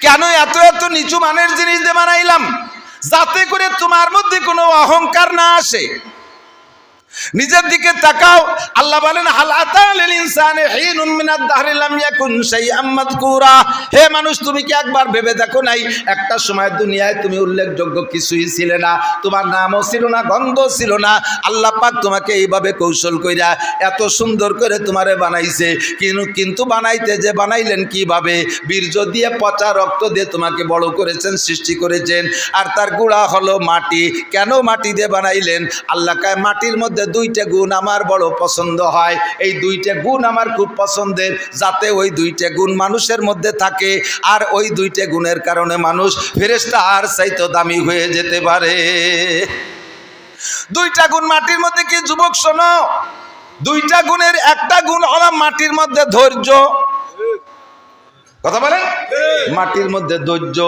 কেন এত এত নিচু মানের জিনিস দিয়ে বানাইলাম? যাতে করে তোমার মধ্যে কোনো অহংকার না আসে। নিজের দিকে তাকাও। আল্লাহ বলেন হাল আতাল ইনসানে হিনুম মিনাদ দাহরি লাম ইয়াকুন শাইআম মাযকুরা। হে মানুষ, তুমি কি একবার ভেবে দেখো নাই একটা সময় দুনিয়ায় তুমি উল্লেখযোগ্য কিছুই ছিলে না, তোমার নামও ছিল না, গন্ধ ছিল না। আল্লাহ পাক তোমাকে এইভাবে কৌশল কইরা এত সুন্দর করে তোমারে বানাইছে। কিন্তু বানাইতে যে বানাইলেন কিভাবে? বীর্য দিয়ে, পচা রক্ত দিয়ে তোমাকে বড় করেছেন, সৃষ্টি করেছেন। আর তার গুঁড়া হলো মাটি। কেন মাটি দিয়ে বানাইলেন? আল্লাহ কয় মাটির মধ্যে দুইটা গুণ আমার বড় পছন্দ হয়, এই দুইটা গুণ আমার খুব পছন্দের, যাতে ওই দুইটা গুণ মানুষের মধ্যে থাকে। আর ওই দুইটা গুণের কারণে মানুষ ফেরেশতা আর চাইতে দামি হয়ে যেতে পারে। দুইটা গুণ মাটির মধ্যে কি যুবক শোনো? দুইটা গুণের একটা গুণ হলো মাটির মধ্যে ধৈর্য। কথা বলেন? মাটির মধ্যে ধৈর্য,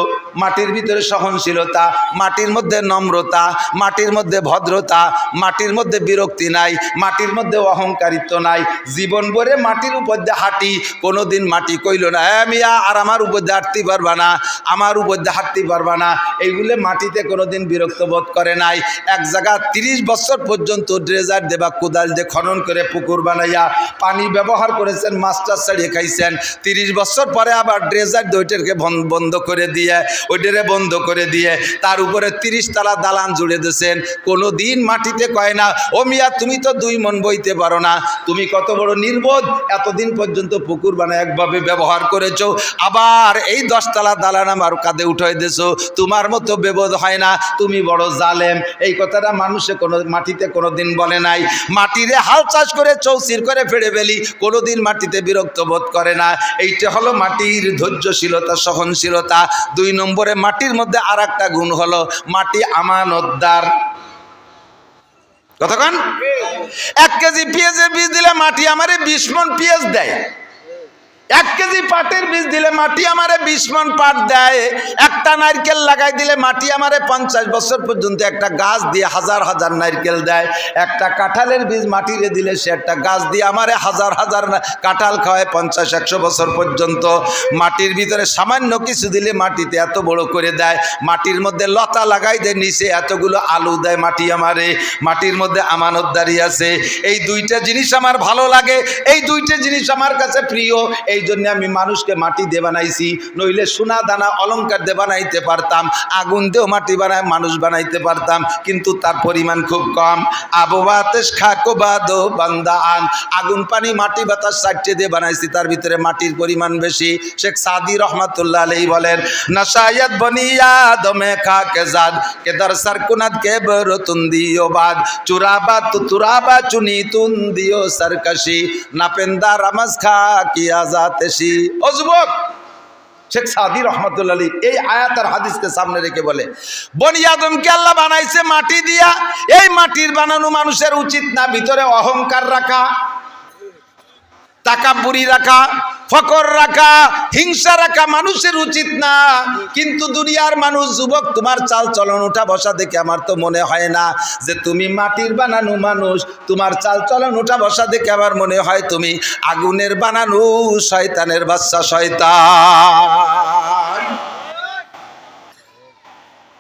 মাটির ভিতরে সহনশীলতা, মাটির মধ্যে নম্রতা, মাটির মধ্যে ভদ্রতা, মাটির মধ্যে বিরক্তি নাই, মাটির মধ্যে অহংকারিত্ব নাই। জীবন ভরে মাটির উপর দিয়ে হাঁটি, কোনোদিন মাটি কইল না মিয়া আর আমার উপর দিয়ে হাঁটতে পারবা না, আমার উপর দিয়ে হাঁটতে পারবা না। এইগুলো মাটিতে কোনোদিন বিরক্ত বোধ করে নাই। এক জায়গা 30 বছর পর্যন্ত ড্রেজার দেবা কোদাল দিয়ে খনন করে পুকুর বানাইয়া পানি ব্যবহার করেছেন, মাস্টার ছাড়িয়ে খাইছেন। 30 বছর পরে আবার ড্রেজার ওইটাকে বন্ধ করে দিয়ে, ওইটারে বন্ধ করে দিয়ে তার উপরে 30 তলা দালান জুড়ে দিয়েছেন। কোনো দিন মাটিতে কয় না ও মিয়া তুমি তো 2 মণ বইতে পারো না, তুমি কত বড় নির্বোধ, এতদিন পর্যন্ত পুকুর বানায় একভাবে ব্যবহার করেছো, আবার এই 10 তলা দালান আমার কাঁধে উঠাই দিয়েছো, তোমার মতো বেবোধ হয় না, তুমি বড় জালেম। এই কথাটা মানুষে কোনো মাটিতে কোনো দিন বলে নাই। মাটিরে হাল চাষ করে চৌচির করে ফেড়ে ফেলি, কোনোদিন মাটিতে বিরক্ত বোধ করে না। এইটা হলো মাটির ধৈর্যশীলতা, সহনশীলতা। 2 নম্বরে মাটির মধ্যে আর একটা গুণ হলো মাটি আমানতদার। কতক্ষণ? 1 কেজি পেঁয়াজের বীজ দিলে মাটি আমারে 20 মণ পেঁয়াজ দেয়। 1 কেজি পাটের বীজ দিলে মাটি আমারে 20 মণ পাট দেয়। একটা নারকেল লাগাই দিলে মাটি আমারে 50 বছর পর্যন্ত একটা গাছ দিয়ে হাজার হাজার নারকেল দেয়। একটা কাঁঠালের বীজ মাটিরে দিলে সে একটা গাছ দিয়ে আমারে হাজার হাজার কাঁঠাল খাওয়ায় 50-100 বছর পর্যন্ত। মাটির ভিতরে সামান্য কিছু দিলে মাটিতে এত বড় করে দেয়। মাটির মধ্যে লতা লাগাই দেয়, নিচে এতগুলো আলু দেয় মাটি আমারে। মাটির মধ্যে আমানতদারি আছে। এই 2টা জিনিস আমার ভালো লাগে, এই 2টা জিনিস আমার কাছে প্রিয়। এই জন্য আমি মানুষকে মাটি দিয়ে বানাইছি, নইলে সোনা দানা অলংকার দিয়ে বানাইতে পারতাম, আগুন দিয়েও মাটি বানায় মানুষ বানাইতে পারতাম, কিন্তু তার পরিমাণ খুব কম। আবু বাতাস খাকো বাদো বান্দা আন, আগুন পানি মাটি বাতাস 4টে দিয়ে বানাইছি, তার ভিতরে মাটির পরিমাণ বেশি। শেখ সাদি রহমাতুল্লাহ আলাইহি বলেন নাশায়াত বনিয়া দমে খাকে জাদ কেদার সারকুনাত কে বরতুন দিও বাদ চুরাবা তুরাবা চুনি তুন দিও সরকশি নাপেন্দা রামাজ খা কি আজাতেশি। ও যুবক, শেখ সাদি রহমাতুল্লাহ আলাইহি এই আয়াত আর হাদিসকে সামনে রেখে বলে বনি আদমকে আল্লাহ বানাইছে মাটি দিয়া। এই মাটির বানানো মানুষের উচিত না ভিতরে অহংকার রাখা, তাকাব্বুরি রাখা, ফকর রাখা, হিংসা রাখা মানুষের উচিত না। কিন্তু দুনিয়ার মানুষ, যুবক, তোমার চাল চলন উঠা বসা দেখে আমার তো মনে হয় না যে তুমি মাটির বানানো মানুষ। তোমার চাল চলন উঠা বসা দেখে আমার মনে হয় তুমি আগুনের বানানো শয়তানের বাচ্চা, শয়তান।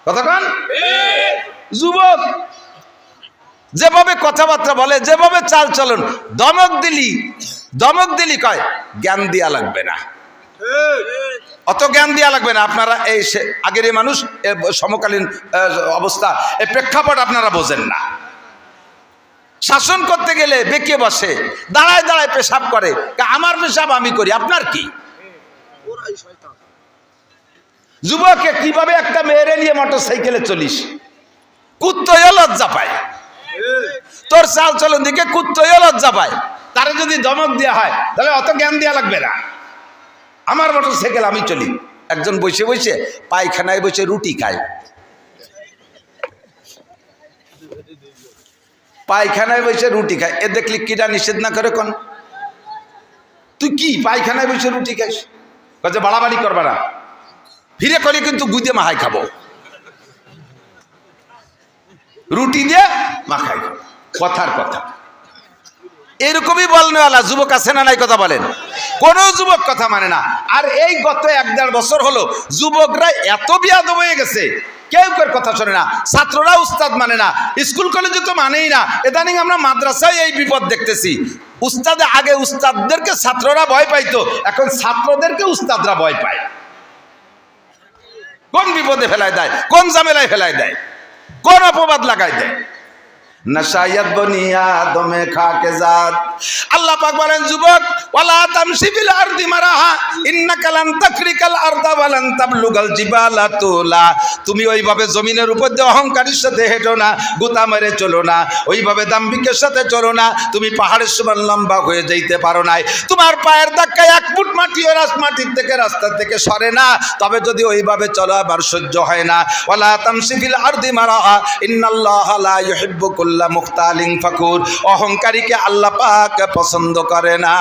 কতক্ষণ? যুবক যেভাবে কথাবার্তা বলে, যেভাবে চাল চলন, দমক দিলি কয় জ্ঞান দিয়া লাগবে না, অত জ্ঞান দিয়া লাগবে না। আপনারা এই আগের এই মানুষ সমকালীন অবস্থা, এই প্রেক্ষাপট আপনারা বোঝেন না। শাসন করতে গেলে বেঁকে বসে, দাঁড়ায় দাঁড়ায় পেশাব করে, আমার পেশাব আমি করি, আপনার কি? যুবকে কিভাবে একটা মেয়েরে নিয়ে মোটর সাইকেলে চলিস, কুত্তয় লজ্জা পায়। তোর চাল চলন দিকে কুত্তয় লজ্জা পায়। তারে যদি ধমক দেওয়া হয় তাহলে অত জ্ঞান দেওয়া লাগবে না। আমার মোটর সাইকেল আমি চলি। একজন বসে বসে পায়খানায় বসে রুটি খায়, পায়খানায় বসে রুটি খায়। এ দেখলি কিটা নিষেধ না করে কোন? তুই কি পায়খানায় বসে রুটি খাইস? কাজে বাড়াবাড়ি করবা না, ফিরে করলে কিন্তু গুদে মাহাই খাবো, রুটি দিয়ে মাখাই খাবো। কথার কথা। এরকমই বলনেওয়ালা যুবক আছে না নাই? কথা বলেন। কোনো যুবক কথা মানে না। আর এই গত 1-1.5 বছর হলো যুবকরা এত বিয়াদব হয়ে গেছে, কেউ কেউ কথা শোনে না, ছাত্ররা উস্তাদ মানে না, স্কুল কলেজে তো মানেই না। ইদানিং আমরা মাদ্রাসায় এই বিপদ দেখতেছি। আগে উস্তাদদেরকে ছাত্ররা ভয় পাইতো, এখন ছাত্রদেরকে উস্তাদরা ভয় পায়। কোন বিপদে ফেলায় দেয়, কোন ঝামেলায় ফেলায় দেয়, কোন অপবাদ লাগাই দেয়। নশায়াত বনিয়া দমে খাকে জাত। আল্লাহ পাক বলেন, যুবক ওয়ালা তামশি ফিল আরদি মারাহা ইন্নাকা লান তাকরিকাল আরদা ওয়া লান তাবলুগাল জিবালা তুলা। তুমি ওইভাবে জমিনের উপর দিয়ে অহংকারের সাথে হেঁটো না, গুতা মেরে চলো না, ওইভাবে দাম্ভিকের সাথে চলো না। তুমি পাহাড়ের সমান লম্বা হয়ে যাইতে পারো নাই, তোমার পায়ের ধাক্কায় 1 ফুট মাটিও মাটির থেকে রাস্তা থেকে সরে না। তবে যদি ওইভাবে চলো আবার সহ্য হয় না। ওয়ালা তামশি ফিল আরদি মারাহা ইন্নাল্লাহা লা ইউহিব্বু মুখতালিন ফাকুর। অহংকারীকে আল্লাহ পাক পছন্দ করে না।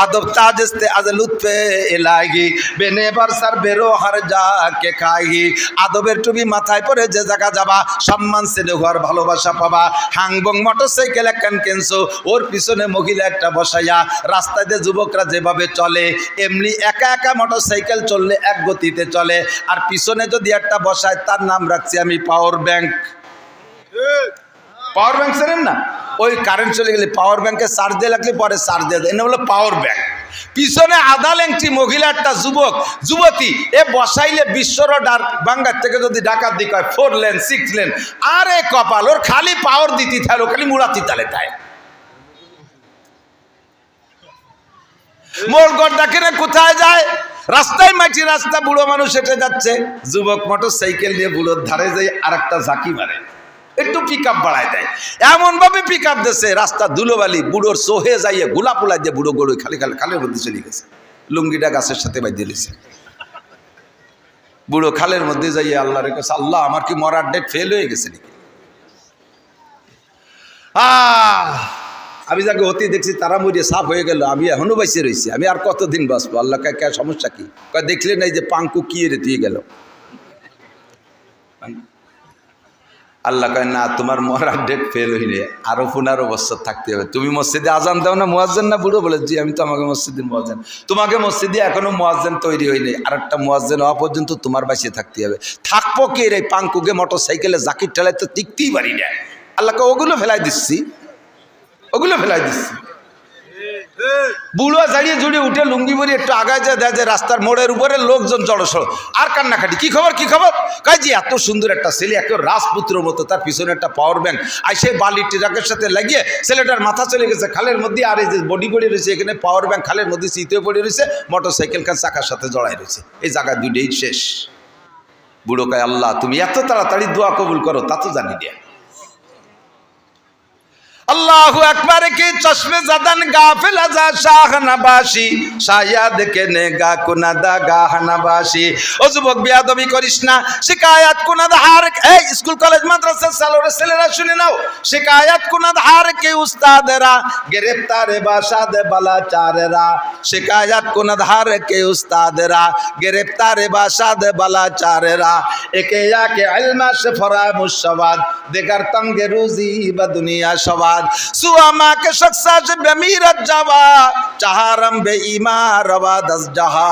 আদব তাজস্তে আজ লুৎফে ইলাহি বেনে বারসার বেরো হার যাকে খাহি। আদবের টুপি মাথায় পরে যে জায়গা যাবা, সম্মান ছেলে হওয়ার ভালোবাসা পাবা। হাংবং মোটরসাইকেল একখান কিনছো, ওর পিছনে মহিলা একটা বসাইয়া। রাস্তায় দিয়ে যুবকরা যেভাবে চলে, এমনি একা একা মোটরসাইকেল চললে এক গতিতে চলে, আর পিছনে যদি একটা বসায়, তার নাম রাখছি আমি পাওয়ার ব্যাংক। পাওয়ার ব্যাংক চেনেন না? ওই কারেন্ট চলে গেলে পাওয়ার ব্যাংকে চার্জ দিয়ে লাগলে পরে চার্জ দিয়ে দেয়, বলে পাওয়ার ব্যাংক। পিছনে আধা লেংটি মহিলা একটা যুবক যুবতী, এ বসাইলে বিশ্বর বাঙ্গার থেকে যদি ডাকাত দিক হয় 4 লেন 6 লেন। আরে কপাল, ওর খালি পাওয়ার দিতে থাকলো, খালি মুড়াতি তালে তাই। মোড় গড় ডাকে কোথায় যায়? রাস্তায় মাটি রাস্তা, বুড়ো মানুষ হেঁটে যাচ্ছে, যুবক মোটর সাইকেল নিয়ে বুড়োর ধারে যাই আর একটা ঝাঁকি মারে, একটু পিক আপ বাড়ায় দেয়। এমন ভাবে পিক আপ দিচ্ছে, রাস্তা ধুলোবালি, বুড়োর সোহে যাইয়ে গোলা পোলা দিয়ে বুড়ো গড়ে খালি খালের মধ্যে চলে গেছে। লুঙ্গিটা গাছের সাথে বাঁধিয়ে দিয়েছে। বুড়ো খালের মধ্যে যাইয়ে আল্লাহ রেখেছে, আল্লাহ আমার কি মরার ডেট ফেল হয়ে গেছে নাকি? আমি যাকে অতি দেখছি তারা মরিয়ে সাফ হয়ে গেল, আমি এখনো বাইসে রয়েছি, আমি আর কতদিন বাঁচবো? আল্লাহ কে সমস্যা কি? দেখলে নাই যে পাঙ্কু কি রেতিয়ে গেল। আল্লাহ কয় না, তোমার মরার ডেট ফেল হইলে আরো 15 বছর থাকতে হবে। তুমি মসজিদে আজান দাও না, মুয়াজ্জিন না? বুড়ো বলে, জি আমি তো আমাকে মসজিদের মুয়াজ্জিন। তোমাকে মসজিদে এখনো মুয়াজ্জিন তৈরি হয়নি, আর একটা মুয়াজ্জিন হওয়া পর্যন্ত তোমার বাঁচে থাকতে হবে। থাকবো কে রে? পাঙ্কুকে মোটর সাইকেলে জাকির ঠেলায় তো টিকতেই পারি না। আল্লাহ কয় ওগুলো ফেলাই দিচ্ছি, ওগুলো ফেলাই দিচ্ছি। বুড়ো জাড়িয়ে জুড়িয়ে উঠে লুঙ্গি পরি একটু আগায় যায়, দেয় যে রাস্তার মোড়ের উপরে লোকজন জড়সড়, আর কান্নাকাটি। কি খবর কি খবর? কয় যে এত সুন্দর একটা ছেলে, এত রাজপুত্র মতো, তার পিছনে একটা পাওয়ার ব্যাংক, আর সেই বালি ট্রাকের সাথে লাগিয়ে ছেলেটার মাথা চলে গেছে খালের মধ্যে, আর এই যে বডি পড়ে রয়েছে, এখানে পাওয়ার ব্যাংক খালের মধ্যে চিতে পড়ে রয়েছে, মোটর সাইকেল কার চাকার সাথে জড়াই রয়েছে। এই জায়গা দুইটাই শেষ। বুড়ো কয়, আল্লাহ তুমি এত তাড়াতাড়ি দোয়া কবুল করো তা তো জানি না। আল্লাহু আকবার কি চশমে জাদান গাফিল আজা শাহনাবাসী শায়াদ কে নেগা কুনাদা গাহনাবাসী। ও যুবক বিয়াদবি করিস না, শিকায়াত কুনাদ হার। এই স্কুল কলেজ মাদ্রাসা সালোরে ছেলেরা শুনে নাও, শিকায়াত কুনাদ হার কে উস্তাদেরা গ্রেফতারে বাসাদ বালাচারেরা। শিকায়াত কুনাদ হার কে উস্তাদেরা গ্রেফতারে বাসাদ বালাচারেরা। একে আকে ইলমা সে ফরামুশ সওয়াদ দেগার তঙ্গে রুজি বা দুনিয়া সওয়াদ। সুয়ামা কে শখসা সে বেমিরত জাওয়া চাহারম বে ইমা রওয়া দস জাহা।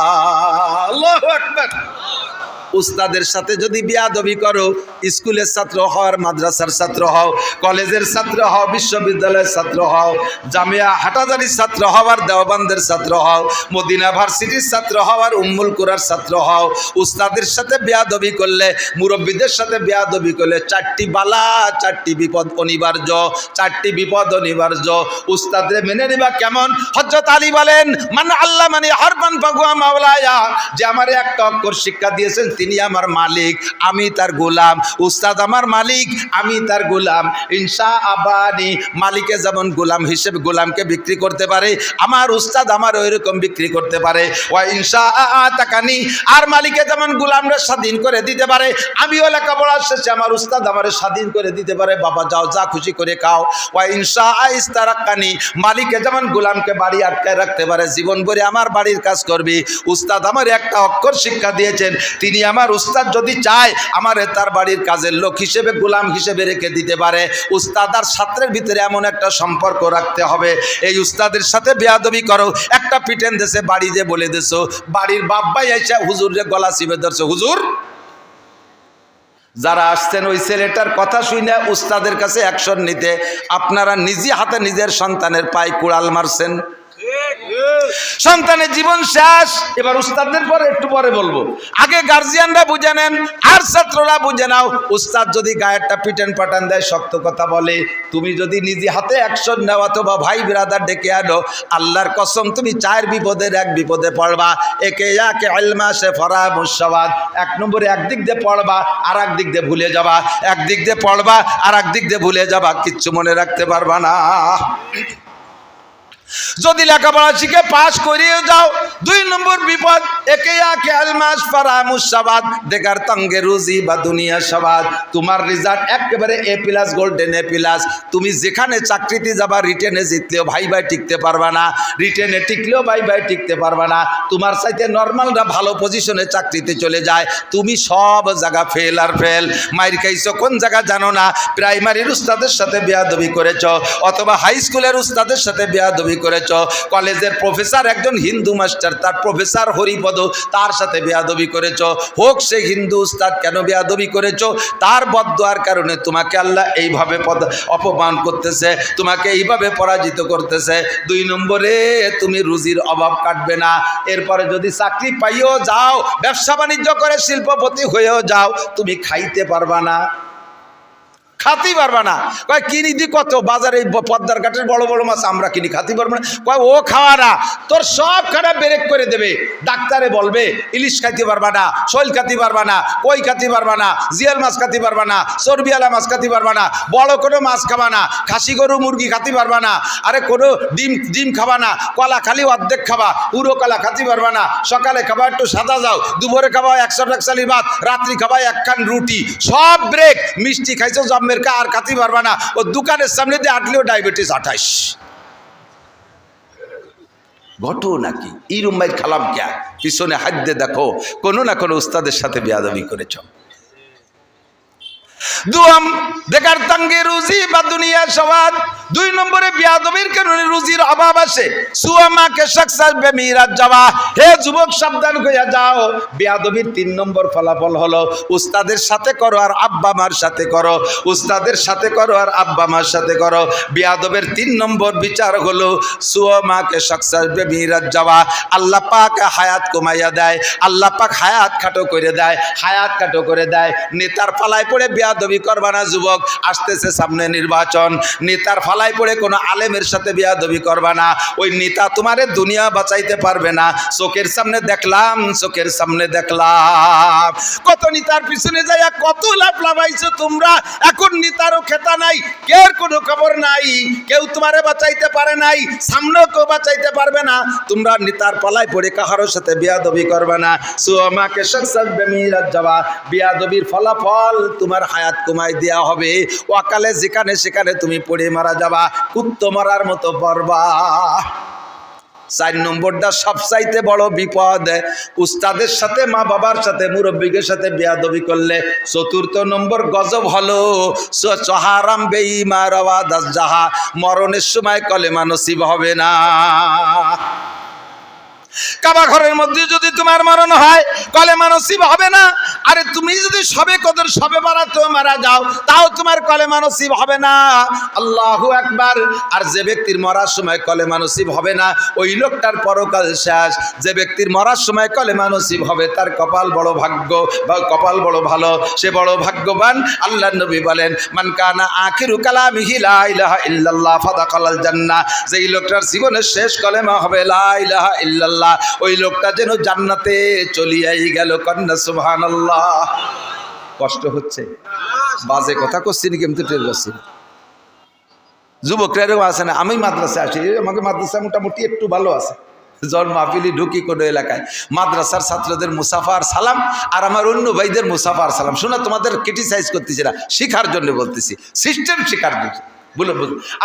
আল্লাহু আকবার। উস্তাদের সাথে যদি বিয়াদবি করো, স্কুলের ছাত্র হও আর মাদ্রাসার ছাত্র হও, কলেজের ছাত্র হও, বিশ্ববিদ্যালয়ের ছাত্র হও, জামিয়া হাটাজারির ছাত্র হও আর দেওবান্দের ছাত্র হও, মদিনা ভার্সিটির ছাত্র হও আর উম্মুল কুরার ছাত্র হও, উস্তাদের সাথে বিয়াদবি করলে, মুরব্বীদের সাথে বিয়াদবি করলে 4টি বালা 4টি বিপদ অনিবার্য, 4টি বিপদ অনিবার্য। উস্তাদরে মেনে নিবা কেমন? হযরত আলী বলেন, মান আল্লাহ মানে হারবান ফাগুয়া মাওলায়া, যে আমারে একটা অক্ষর শিক্ষা দিয়েছেন তিনি আমার মালিক, আমি তার গোলাম। উস্তাদ আমার মালিক, আমি তার গোলাম। ইনশা আবানি, মালিকে যেমন গোলাম হিসেবে গোলামকে বিক্রি করতে পারে, আমার উস্তাদ আমার ওইরকম বিক্রি করতে পারে। ওয়া ইনশা আতাকানি, আর মালিকে যেমন গোলামরা স্বাধীন করে দিতে পারে, আমিও লেখাপড়া শেষে আমার উস্তাদ আমার স্বাধীন করে দিতে পারে, বাবা যাও যা খুশি করে খাও। ওয়া ইনশা ইস্তারাকানি, মালিকে যেমন গোলামকে বাড়ি আটকায় রাখতে পারে, জীবন ভরে আমার বাড়ির কাজ করবি। উস্তাদ আমার একটা অক্ষর শিক্ষা দিয়েছেন, তিনি আমার উস্তাদ যদি চায় আমারে তার বাড়ির কাজের লোক হিসেবে গোলাম হিসেবে রেখে দিতে পারে। উস্তাদ আর ছাত্রের ভিতরে এমন একটা সম্পর্ক রাখতে হবে, এই উস্তাদের সাথে বেয়াদবি করো, একটা পিটেন দেশে বাড়ি যে বলে দেছো, বাড়ির বাপ্পাই এসে হুজুরের গলা চিপে ধরছে, হুজুর। যারা আসছেন ওই ছেলেটার কথা শুনে উস্তাদের কাছে অ্যাকশন নিতে, আপনারা নিজে হাতে নিজের সন্তানের পায়ে কুড়াল মারছেন, সন্তানের জীবন শেষ। এবার উস্তাদদের পরে একটু পরে বলবো, আগে গার্জিয়ানরা বুঝে নেন আর ছাত্ররা বুঝে নাও। উস্তাদ যদি গায়েরটা পিটান পাটান দেয়, শক্ত কথা বলে, তুমি যদি নিজে হাতে অ্যাকশন নেও অথবা ভাই বিরাদার ডেকে আনো, আল্লাহর কসম তুমি 4 বিপদের 1 বিপদে পড়বা। একে ইলমা সে ফরা মুসাবাদ, 1 নম্বরে একদিক দিয়ে পড়বা আর একদিক দিয়ে ভুলে যাবা, একদিক দিয়ে পড়বা আর একদিক দিয়ে ভুলে যাবা, কিচ্ছু মনে রাখতে পারবা না। যদি লেখাপড়া শিখে পাস করিয়ে যাও, 2 নম্বর বিপদ, একে আলমাস ফারা মুসাবাদ দেখার তঙ্গে রুজি বা দুনিয়া সবাদ। তোমার রেজাল্ট একেবারে A+ গোল্ডেন A+, তুমি যেখানে চাকরিতে যাবা রিটেনে জিতলেও ভাই ভাই টিকতে পারবা না, রিটেনে টিকলেও ভাই ভাই টিকতে পারবা না। তোমার চাইতে নর্মালরা ভালো পজিশনে চাকরিতে চলে যায়, তুমি সব জায়গা ফেল আর ফেল। মাইর খাইছো কোন জায়গা জানো না, প্রাইমারির উস্তাদের সাথে বেয়াদবি করেছ, অথবা হাই স্কুলের উস্তাদের সাথে বেয়াদবি করেছ, কলেজের প্রফেসর একজন হিন্দু মাস্টার, তার প্রফেসর হরিপদ, তার সাথে বেয়াদবি করেছ। হোক সে হিন্দু উস্তাদ, কেন বেয়াদবি করেছ? তার বদদুয়ার কারণে তোমাকে আল্লাহ এইভাবে অপমান করতেছে, তোমাকে এইভাবে পরাজিত করতেছে। 2 নম্বরে তুমি রুজির অভাব কাটবে না। এরপরে যদি চাকরি পাইও যাও, ব্যবসা বাণিজ্য করে শিল্পপতি হয়েও যাও, তুমি খাইতে পারবা না, খাতেই পারবা না। কয় কিনি দি কত, বাজারে পদ্মার ঘাটের বড় বড় মাছ আমরা কিনি, খাতে পারবো না। কয় ও খাওয়া না, তোর সব খানা ব্রেক করে দেবে। ডাক্তারে বলবে ইলিশ খাইতে পারবা না, শৈল খাতে পারবা না, কই খাতে পারবা না, জিয়াল মাছ খাতে পারবা না, চর্বিওয়ালা মাছ খাতে পারবা না, বড় কোনো মাছ খাবা না, খাসি গরু মুরগি খাতে পারবা না, আরে কোনো ডিম খাবা না, কলা খালি অর্ধেক খাবা, পুরো কলা খাতে পারবা না। সকালে খাবা একটু সাদা যাও, দুপুরে খাবা 100 টাকসালি ভাত, রাত্রি খাবা 1 খান রুটি, সব ব্রেক। মিষ্টি খাইছো আর খাতে পারবা না, ও দোকানের সামনে দিয়ে আটলেও ডায়াবেটিস 28। ঘটো নাকি এই রুম্বাই খালাম ক্যা, পিছনে হাত দিয়ে দেখো কোনো না কোনো উস্তাদের সাথে বেয়াদবি করেছ। দুয়াম দেখার তঙ্গে রুজি বা দুনিয়া সবাদ। 2 নম্বরে বেয়াদবির কারণে রুজির অভাব আসে। সুয়ামাকে সাকসাস বেমিরাজ যাওয়া। হে যুবক সাবধান হইয়া যাও, বেয়াদবির 3 নম্বর ফলাফল হলো উস্তাদের সাথে করো আর আব্বা মার সাথে করো, উস্তাদের সাথে করো আর আব্বা মার সাথে করো। বেয়াদবের 3 নম্বর বিচার হলো সুয়ামাকে সাকসাস বেমিরাজ যাওয়া। আল্লাহ পাক হায়াত কমাইয়া দেয়, আল্লাহ পাক হায়াত খাটো করে দেয়, হায়াত খাটো করে দেয়। নেতার পালায় পড়ে বেয়াদবি করবা না যুবক, আসতেছে সামনে নির্বাচন, নেতার ফালাই পড়ে কোনো আলেমের সাথে বেয়াদবি করবা না। ওই নেতা তোমারে দুনিয়া বাঁচাইতে পারবে না। চোখের সামনে দেখলাম, চোখের সামনে দেখলাম কত নেতার পিছনে যাইয়া কত লাভ লাভাইছো তোমরা। এখন নেতারও খেতা নাই, কেউ কোনো খবর নাই, কেউ তোমারে বাঁচাইতে পারে নাই, সামনেও কেউ বাঁচাইতে পারবে না। তোমরা নেতার পালায় পড়ে কাহারোর সাথে বেয়াদবি করবে না। সুমাকে সাকসাস বেমিরাজ যাওয়া, বেয়াদবির ফলাফল তোমার হায়াত কমাই দেওয়া হবে। ওয়াকালে যেখানে সেখানে তুমি পড়ে মারা যাবা, কুত্তো মারার মতো পড়বা। 4 নম্বরটা সবচাইতে বড় বিপদ, উস্তাদের সাথে মা বাবার সাথে মুরব্বীদের সাথে বেয়াদবি করলে। 4র্থ নম্বর গজব হলো চহারাম বেঈমা রওয়াদাস জাহা, মরণের সময় কলেমা নসিব হবে না। কাবা ঘরের মধ্যে যদি তোমার মরণ হয়, কলেমা নসিব হবে না। আরে তুমি যদি সবে কদর সবে বারাতেও মারা যাও, তাও তোমার কলেমা নসিব হবে না। আল্লাহু আকবার। আর যে ব্যক্তির মরার সময় কলেমা নসিব হবে না, ওই লোকটার পরকাল শেষ। যে ব্যক্তির মরার সময় কলেমা নসিব হবে, তার কপাল বড় ভাগ্য বা কপাল বড় ভালো, সে বড় ভাগ্যবান। আল্লাহর নবী বলেন, মান কানা আখিরু কালামিহি লা ইলাহা ইল্লাল্লাহ ফাদাখালাল জান্নাহ। যেই লোকটার জীবনের শেষ কলেমা হবে লা ইলাহা ইল্লাল্লাহ, ওই লোকটা যেন জান্নাতে চলিয়াই গেল। কন্যা সুবহানাল্লাহ। কষ্ট হচ্ছে, বাজে কথা করছি নাকি আমি তো টের পাচ্ছি। যুবকরা এরকম আছে না, আমি মাদ্রাসায় আসি, আমাকে মাদ্রাসা মোটামুটি একটু ভালো আছে। যখন মাহফিলি ঢুকি কোনো এলাকায়, মাদ্রাসার ছাত্রদের মুসাফার সালাম আর আমার অন্য ভাইদের মুসাফার সালাম শোনা, তোমাদের ক্রিটিসাইজ করতেছি না, শিখার জন্য বলতেছি, সিস্টেম শিখার জন্য। বলে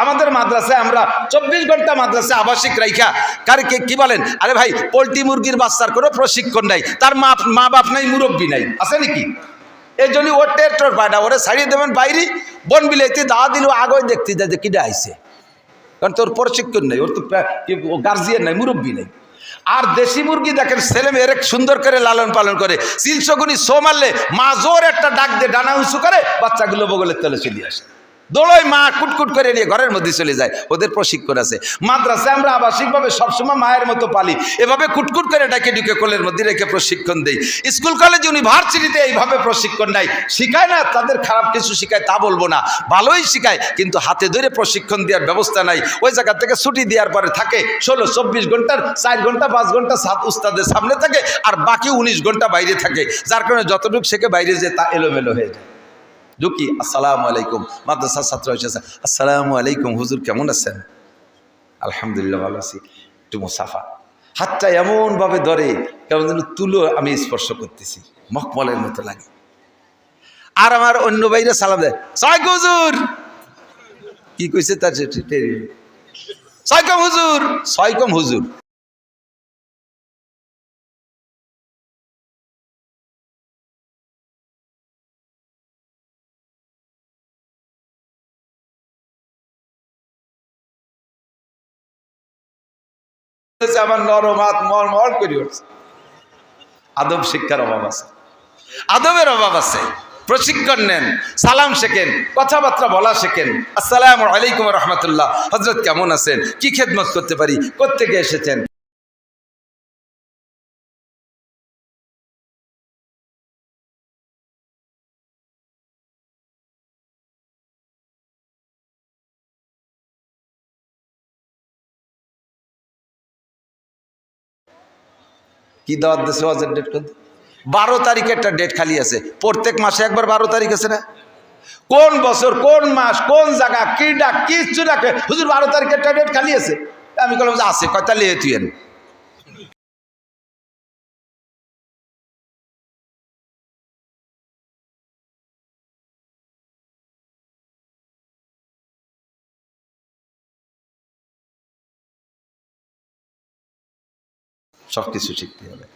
আমাদের মাদ্রাসায় আমরা 24 ঘন্টা মাদ্রাসায় আবাসিক রাইখা কারকে কি বলেন, আরে ভাই পোল্ট্রি মুরগির বাচ্চার কোনো প্রশিক্ষণ নাই, তার মা বাপ নাই, মুরব্বী নাই, আছে নাকি? এই জন্য ওর টের পায়না, ওরে ছাড়িয়ে দেবেন বাইরে, বন বিলাইতে দাওয়া দিল আগে দেখতে যায় যে কিটা আইছে, কারণ তোর প্রশিক্ষণ নেই, ওর তো গার্জিয়ান নাই, মুরব্বী নেই। আর দেশি মুরগি দেখেন ছেলে মেয়ের সুন্দর করে লালন পালন করে, 300 গুণি শো মারলে মা জোর একটা ডাক দিয়ে ডানা উঁচু করে বাচ্চাগুলো বগলের তলে চলে আসে, দোলোয় মা কুটকুট করে নিয়ে ঘরের মধ্যে চলে যায়, ওদের প্রশিক্ষণ আছে। মাদ্রাসায় আমরা আবাসিকভাবে সবসময় মায়ের মতো পালি, এভাবে কুটকুট করে ডাকে ঢুকে কোলের মধ্যে রেখে প্রশিক্ষণ দেই। স্কুল কলেজ ইউনিভার্সিটিতে এইভাবে প্রশিক্ষণ নাই, শিখায় না, তাদের খারাপ কিছু শিখায় তা বলবো না, ভালোই শিখায়, কিন্তু হাতে ধরে প্রশিক্ষণ দেওয়ার ব্যবস্থা নাই। ওই জায়গা থেকে ছুটি দেওয়ার পরে থাকে 16-24 ঘন্টার 4 ঘন্টা 5 ঘন্টা উস্তাদের সামনে থাকে, আর বাকি 19 ঘন্টা বাইরে থাকে, যার কারণে যতটুকু শেখে বাইরে যে তা এলোমেলো হয়ে যায়। ঢুকি, আসসালামু আলাইকুম, মাদ্রাসার ছাত্র এসেছে, আসসালামু আলাইকুম হুজুর কেমন আছেন? আলহামদুলিল্লাহ ভালো আছি, একটু মুসাফা, হাতটা এমনভাবে ধরে কেমন যেন তুলো আমি স্পর্শ করতেছি, মখমলের মতো লাগে। আর আমার অন্য বাইরে সালাম দেয়, সালাম হুজুর, কি কইছে তার সাইকম হুজুর, সাইকম হুজুর। আমার নরম হাত মল করে উঠছে। আদব শিক্ষার অভাব আছে, আদবের অভাব আছে। প্রশিক্ষণ নেন, সালাম শেখেন, কথাবার্তা বলা শেখেন। আসসালামু আলাইকুম রহমতুল্লাহ, হযরত কেমন আছেন, কি খেদমত করতে পারি, কোত্থেকে এসেছেন? কি দাওয়াত দিয়েছে, ওয়াজের ডেট কত? 12 তারিখে একটা ডেট খালি আছে, প্রত্যেক মাসে একবার 12 তারিখ আছে না? কোন বছর, কোন মাস, কোন জায়গা, কি ডাক, কিছু ডাকে, হুজুর 12 তারিখে একটা ডেট খালি আছে। আমি বললাম যে আছে, কয়টা লিয়ে তুইন। সব কিছু শিখতে হবে।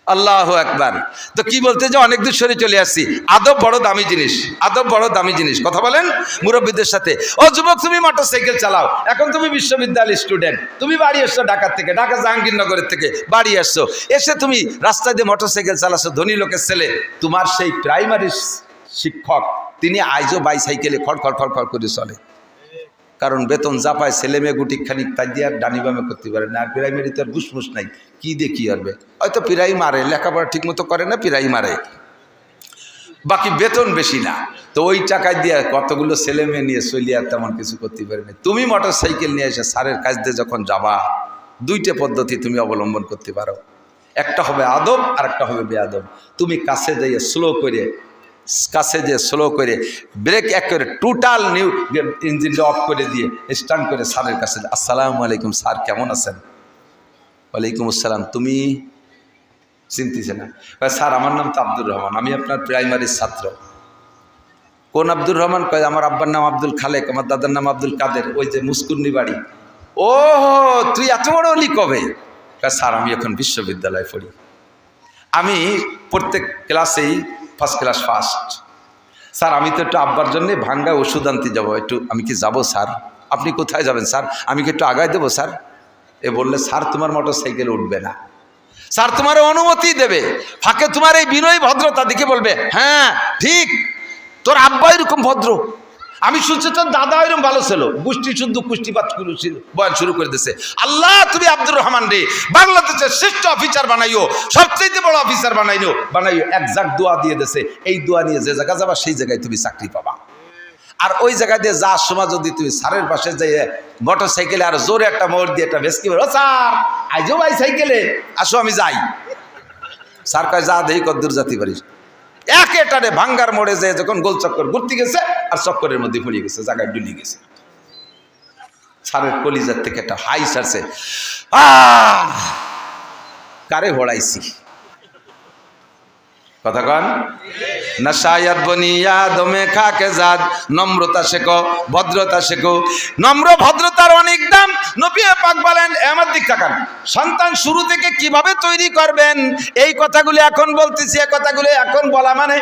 আল্লাহু আকবার। তো কি বলতে যে অনেক দূর সরে চলে আসছি। আদব বড় দামি জিনিস, আদব বড় দামি জিনিস। কথা বলেন মুরব্বীদের সাথে। ও যুবক, তুমি মোটরসাইকেল চালাও, এখন তুমি বিশ্ববিদ্যালয়ের স্টুডেন্ট, তুমি বাড়ি এসছো ঢাকার থেকে, ঢাকা জাহাঙ্গীরনগরের থেকে বাড়ি আসছো, এসে তুমি রাস্তায় দিয়ে মোটরসাইকেল চালাচ্ছো, ধনী লোকের ছেলে, তোমার সেই প্রাইমারি শিক্ষক তিনি আইজও বাইসাইকেলে খড়খড় খড়খড় করে চলে, কারণ বেতন যা পায় ছেলে মেয়ে গুটি খানিক তাই দিয়ে আর ডানি বামে করতে পারে না। আর প্রাইমারিতে আর ঘুষমুস নাই, কি দিয়ে কি করবে, হয়তো পিরাই মারে, লেখাপড়া ঠিক মতো করে না, পিরাই মারে, বাকি বেতন বেশি না। তো ওই টাকায় দিয়ে কতগুলো ছেলে মেয়ে নিয়ে চলিয়ে আর তেমন কিছু করতে পারবে। তুমি মোটর সাইকেল নিয়ে এসে স্যারের কাছ দিয়ে যখন যাবা, দুইটা পদ্ধতি তুমি অবলম্বন করতে পারো, একটা হবে আদব আর একটা হবে বেআদব। তুমি কাছে যাইয়ে স্লো করে ব্রেক এক করে টোটাল নিউ ইঞ্জিনটা অফ করে দিয়ে স্টার্ট করে স্যারের কাছে, আসসালামু আলাইকুম স্যার কেমন আছেন? ওয়ালাইকুম আসসালাম, তুমি চিনতেছে না? স্যার আমার নাম তো আব্দুর রহমান, আমি আপনার প্রাইমারির ছাত্র। কোন আব্দুর রহমান? কয় আমার আব্বার নাম আব্দুল খালেক, আমার দাদার নাম আব্দুল কাদের, ওই যে মুস্কুন্নি বাড়ি। ও তুই এত বড় হলি কবে? স্যার আমি এখন বিশ্ববিদ্যালয়ে পড়ি, আমি প্রত্যেক ক্লাসেই ফার্স্ট ক্লাস ফার্স্ট। স্যার আমি তো একটু আব্বার জন্যে ভাঙ্গা ওষুধ আনতে যাবো, একটু আমি কি যাবো স্যার? আপনি কোথায় যাবেন স্যার? আমি কি একটু আগায় দেবো স্যার? এ বললে স্যার তোমার মোটর সাইকেল উঠবে না, স্যার তোমার অনুমতি দেবে, ফাঁকে তোমার এই বিনয়ী ভদ্রতা দেখে বলবে হ্যাঁ ঠিক, তোর আব্বা এরকম ভদ্র, আমি শুনছি তোর দাদা এরকম ভালো ছিল, গোষ্ঠী শুদ্ধ কুষ্টিপাত বয়ান শুরু করে দিয়েছে। আল্লাহ তুমি আব্দুর রহমান রে বাংলাদেশের শ্রেষ্ঠ অফিসার বানাইও, সবচেয়ে বড় অফিসার বানাইও, একজাক্ট দোয়া দিয়ে দিয়েছে, এই দোয়া নিয়ে যে জায়গা যাবা সেই জায়গায় তুমি চাকরি পাবা। আর ওই জায়গা দিয়ে যাওয়ার সময় যদি তুমি স্যারের পাশে যাইয়ে মোটর সাইকেলে আর জোরে একটা মোড় দিয়ে একটা ভেসকি বলো, স্যার আইজো ভাই সাইকেলে আসো আমি যাই, স্যার কয় যা দেই কদ্দূর যেতে পারিস। একেটারে ভাঙ্গার মোড়ে যে যখন গোল চক্কর ঘুরতে গেছে আর চক্করের মধ্যে পড়ে গেছে, জায়গায় ডুলিয়ে গেছে। স্যারের কলিজার থেকে একটা হাই সারছে, কারে হড়াইছি। কথা কন না, শায়াদ বনিয়া দমে খাকে জাদ, নম্রতা শেখো, ভদ্রতা শেখো। নম্র ভদ্রতার অনেক দাম। নবী পাক বলেন, আমার দিক তাকান, সন্তান শুরু থেকে কিভাবে তৈরি করবেন এই কথাগুলি এখন বলতেছি। এই কথাগুলি এখন বলা মানে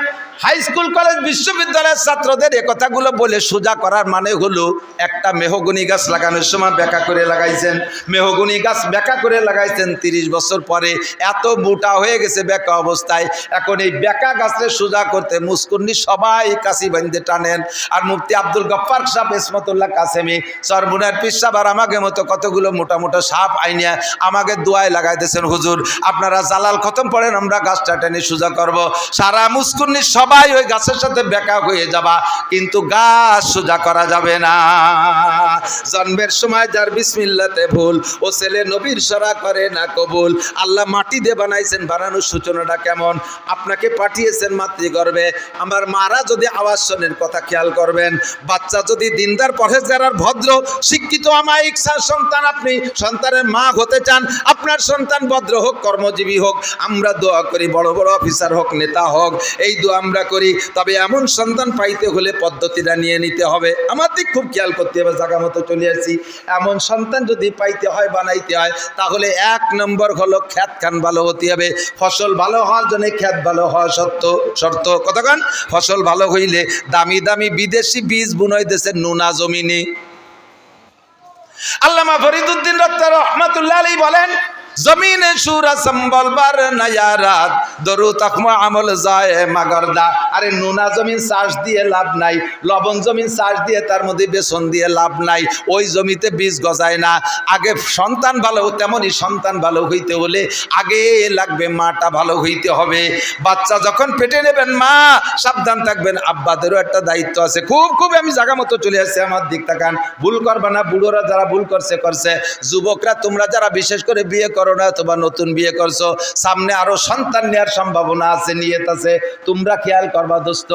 হাই স্কুল কলেজ বিশ্ববিদ্যালয়ের ছাত্রদের এ কথাগুলো বলে সোজা করার মানে হলো, একটা মেহগনি গাছ লাগানোর সময় বেঁকা করে লাগাইছেন, মেহগনি গাছ বেঁকা করে লাগাইছেন, 30 বছর পরে এত মোটা হয়ে গেছে বেঁকা অবস্থায়। এখন এই বেঁকা গাছকে সোজা করতে মুস্কুন্নি সবাই কাশি বান্ধে টানেন। আর মুফতি আব্দুল গফফার সাহেব ইসমতুল্লাহ কাসেমি চরমুনার পীর সাহেব আর আমাকে মতো কতগুলো মোটা মোটা সাপ আইনিয়া আমাকে দোয়ায় লাগাইতেছেন, হুজুর আপনারা জালাল খতম পড়েন, আমরা গাছটা টেনে সোজা করব। সারা মুস্কুন্নি সবাই ওই গাছের সাথে বেঁকা হয়ে যাবা, কিন্তু গাছ সোজা করা যাবে না। জন্মের সময় যার বিসমিল্লাতে ভুল, ও ছেলে নবীর সরা করে না কবুল। আল্লাহ মাটি দিয়ে বানাইছেন, বানানোর সূচনাটা কেমন? আপনাকে পাঠিয়েছেন মাতৃগর্ভে। আমার মারা যদি আওয়াজ শোনেন, কথা খেয়াল করবেন, বাচ্চা যদি দিনদার পরহেজগার আর ভদ্র শিক্ষিত আমায়িক সন্তান, আপনি সন্তানের মা হতে চান, আপনার সন্তান ভদ্র হোক, কর্মজীবী হোক, আমরা দোয়া করি, বড় বড় অফিসার হোক, নেতা হোক, এই দোয়া আমরা করি। তবে এমন সন্তান পাইতে হলে পদ্ধতিটা নিয়ে নিতে হবে। আমার দিক খুব খেয়াল করতে হবে, জায়গা মতো চলে আসছি। এমন সন্তান যদি পাইতে হয়, বানাইতে হয়, তাহলে 1 নম্বর হলো খ্যাত খান ভালো হতে হবে। ফসল ভালো হওয়ার জন্য খ্যাত ভালো হওয়া শর্ত। কতক্ষণ ফসল ভালো হইলে দামি দামি বিদেশি বীজ বুনই দেশের নোনা জমিনে। আল্লামা ফরিদুদ্দিন রত্তা রহমাতুল্লাহ আলাইহি বলেন, জমিনে সুরা সম্বল বার নয়ারাত দরু তকমা আমল যায় মাগরদা। আরে নোনা জমিন চাষ দিয়ে লাভ নাই, লবণ জমিন চাষ দিয়ে তার মধ্যে বেসন দিয়ে লাভ নাই, ওই জমিতে বীজ গজায় না। আগে সন্তান ভালো, তেমনই সন্তান ভালো হইতে হলে আগে লাগবে মাটা ভালো হইতে হবে। বাচ্চা যখন পেটে নেবেন, মা সাবধান থাকবেন, আব্বাদেরও একটা দায়িত্ব আছে। খুব আমি জায়গা মতো চলে আসছে, আমার দিক তাকান, ভুল করবা না। বুড়োরা যারা ভুল করছে, যুবকরা তোমরা যারা বিশেষ করে বিয়ে করো না অথবা নতুন বিয়ে করছো, সামনে আরো সন্তান নেওয়ার সম্ভাবনা আছে, নিয়ত আছে, তোমরা খেয়াল করবা দোস্ত।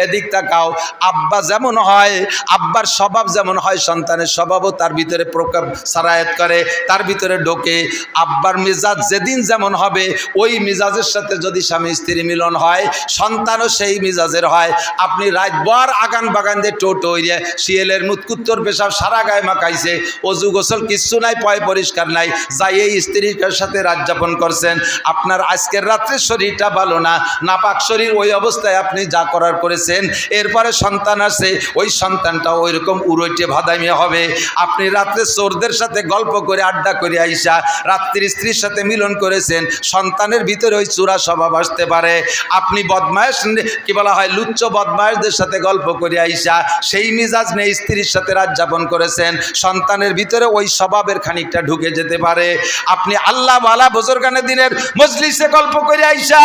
এদিক তাকাও, আব্বা যেমন হয়, আব্বার স্বভাব যেমন হয়, সন্তানের স্বভাবও তার ভিতরে প্রকার সারায়াত করে, তার ভিতরে ঢোকে। আব্বার মেজাজ যেদিন যেমন হবে, ওই মেজাজের সাথে যদি স্বামী স্ত্রী মিলন হয়, সন্তানও সেই মেজাজের হয়। আপনি রাতভর আগান বাগান দিয়ে টোটো হইয়া শিয়ালের মুতকুত্তর পেশাব সারা গায়ে মাখাইছে, অজু গোসল কিচ্ছু নাই, পয় পরিষ্কার নাই, যাই এই স্ত্রীর সাথে রাত যাপন করছেন। আপনার আজকের রাত্রে শরীরটা ভালো না, নাপাক শরীর, ওই অবস্থায় আপনি যা করার করেছেন, এরপরে সন্তান আসে, ওই সন্তানটা ওই রকম উড়ইটে ভাদাইমে হবে। আপনি রাত্রে চোরদের সাথে গল্প করে আড্ডা করে আইসা রাত্রির স্ত্রীর সাথে মিলন করেছেন, সন্তানের ভিতরে ওই চূড়া স্বভাব আসতে পারে। আপনি বদমায়েশ, কি বলা হয়, লুচ্চ বদমায়েশদের সাথে গল্প করে আইসা সেই মিজাজ নিয়ে স্ত্রীর সাথে রাত যাপন করেছেন, সন্তানের ভিতরে ওই স্বভাবের খানিকটা ঢুকে যেতে পারে। আপনি আল্লাহ ওয়ালা বুজুর্গানে দিনের মজলিসে গল্প করে আইসা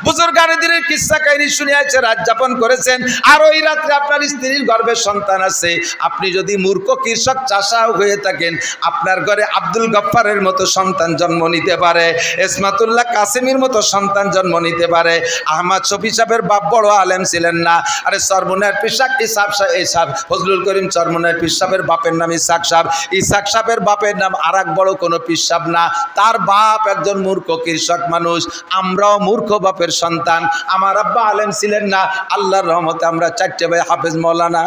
বুজুর্গানে দিনের কিস্সা কাহিনী শুনে আইসা রাত যাপন করেছেন, আর ওই রাত্রে আপনার স্ত্রীর গর্ভে সন্তান আছে। আপনি যদি মূর্খ কৃষক চাষা হয়ে থাকেন, আপনার ঘরে আব্দুল গফফারের মতো সন্তান জন্ম নিতে পারে, ইসমাতুল্লাহ কাসেমির মতো সন্তান জন্ম নিতে পারে। আহমদ শফি সাহেবের বাপ বড় আলেম ছিলেন না, আরে চরমুনার পিসাক ইসাক ফজলুল করিম চরমুনার পীর সাহেবের বাপের নাম ইসাক সাহেব, ইসাক সাহেবের বাপের নাম আর এক বড় কোনো পীর সাহেব না, তার বাপ একজন মূর্খ কৃষক মানুষ। আমরাও মূর্খ বাপের সন্তান। আমার আব্বা আলেম ছিলেন না, আল্লাহর রহমতে আমরা 4টে ভাই হাফেজ মৌলানা।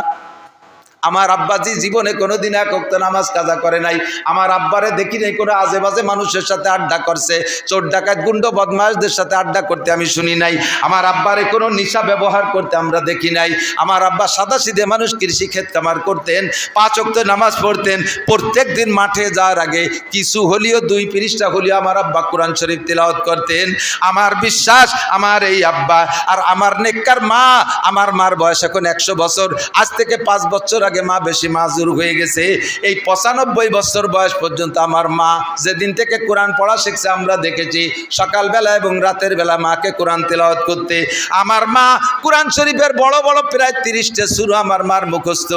আমার আব্বাজি জীবনে কোনোদিন এক ওয়াক্ত নামাজ কাজা করে নাই। আমার আব্বারে দেখি নাই কোনো আজে বাজে মানুষের সাথে আড্ডা করছে, চোর ডাকাত গুন্ড বদমাশদের সাথে আড্ডা করতে আমি শুনি নাই। আমার আব্বারে কোনো নিশা ব্যবহার করতে আমরা দেখি নাই। আমার আব্বা সাদাসিধে মানুষ, কৃষি ক্ষেত কামার করতেন, 5 ওয়াক্ত নামাজ পড়তেন। প্রত্যেক দিন মাঠে যাওয়ার আগে কিছু হলিও 2 পৃষ্ঠা হলিও আমার আব্বা কোরআন শরীফ তিলাওয়াত করতেন। আমার বিশ্বাস, আমার এই আব্বা আর আমার নেককার মা, আমার মার বয়স এখন 100 বছর, আজ থেকে 5 বছর আগে মা বেশি মাজুর হয়ে গেছে। এই 95 বছর বয়স পর্যন্ত আমার মা যেদিন থেকে কোরআন পড়া শিখছে, আমরা দেখেছি সকালবেলা এবং রাতের বেলা মাকে কোরআন তেলাওয়াত করতে। আমার মা কোরআন শরীফের বড় বড় প্রায় 30টা সূরা আমার মার মুখস্থ।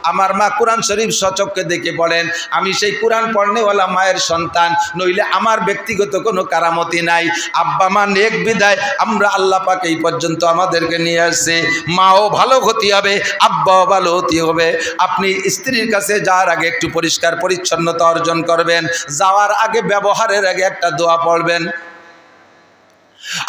আমার মা কোরআন শরীফ সচক্ষে দেখে পড়েন। আমি সেই কোরআন পড়নেওয়ালা মায়ের সন্তান, নইলে আমার ব্যক্তিগত কোনো কারামতি নাই। আব্বা মা নেক বিদায় আমরা আল্লাহ পাক এই পর্যন্ত আমাদেরকে নিয়ে আসছে। মাও ভালো হতে হবে, আব্বাও ভালো হতে হবে। আপনি স্ত্রীর কাছে যাওয়ার আগে একটু পরিষ্কার পরিচ্ছন্নতা অর্জন করবেন, যাওয়ার আগে ব্যবহারের আগে একটা দোয়া পড়বেন।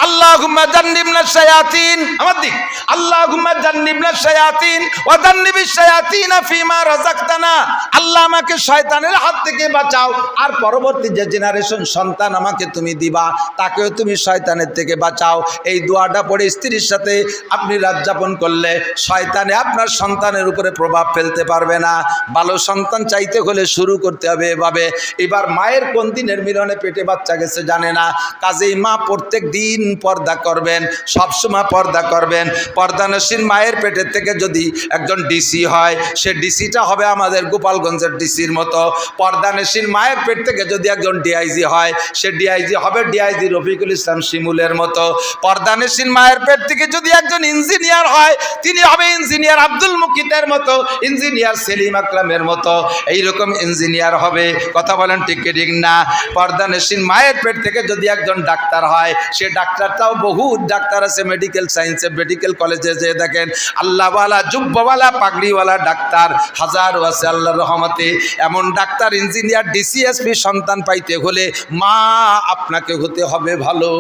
আল্লাহুম্মা জান্নিবনা শায়াতিন, আমার দিক, আল্লাহুম্মা জান্নিবনা শায়াতিন ওয়া জান্নিবিশ শায়াতিনা ফিমা রাযাকতানা। আল্লাহ আমাকে শয়তানের হাত থেকে বাঁচাও, আর পরবর্তী যে জেনারেশন সন্তান আমাকে তুমি দিবা তাকেও তুমি শয়তানের থেকে বাঁচাও। এই দোয়াটা পড়ে স্ত্রীর সাথে আপনি রাত যাপন করলে শয়তানে আপনার সন্তানের উপরে প্রভাব ফেলতে পারবে না। ভালো সন্তান চাইতে হলে শুরু করতে হবে এভাবে। এবার মায়ের কোন দিনের মিলনে পেটে বাচ্চা গেছে জানে না, কাজেই মা প্রত্যেক দিন পর্দা করবেন, সবসময় পর্দা করবেন। পর্দানসীন মায়ের পেটের থেকে যদি একজন ডিসি হয়, সে ডিসিটা হবে আমাদের গোপালগঞ্জের ডিসির মতো। পর্দানসীন মায়ের পেট থেকে যদি একজন ডিআইজি হয়, সে ডিআইজি হবে ডিআইজি রফিকুল ইসলাম শিমুলের মতো। পর্দানসীন মায়ের পেট থেকে যদি একজন ইঞ্জিনিয়ার হয়, তিনি হবে ইঞ্জিনিয়ার আব্দুল মুকিতের মতো, ইঞ্জিনিয়ার সেলিম আকরামের মতো, এইরকম ইঞ্জিনিয়ার হবে। কথা বলেন ঠিক ঠিক না? পর্দানসীন মায়ের পেট থেকে যদি একজন ডাক্তার হয়, সে ডাক্তারটাও বহু ডাক্তার আছে মেডিকেল সায়েন্সে, মেডিকেল কলেজে যে দেখেন আল্লাহওয়ালা জুব্বাওয়ালা পাগড়িওয়ালা ডাক্তার হাজারও আছে আল্লাহর রহমতে। এমন ডাক্তার, ইঞ্জিনিয়ার, ডিসিএসপি সন্তান পাইতে হলে মা আপনাকে হতে হবে ভালো।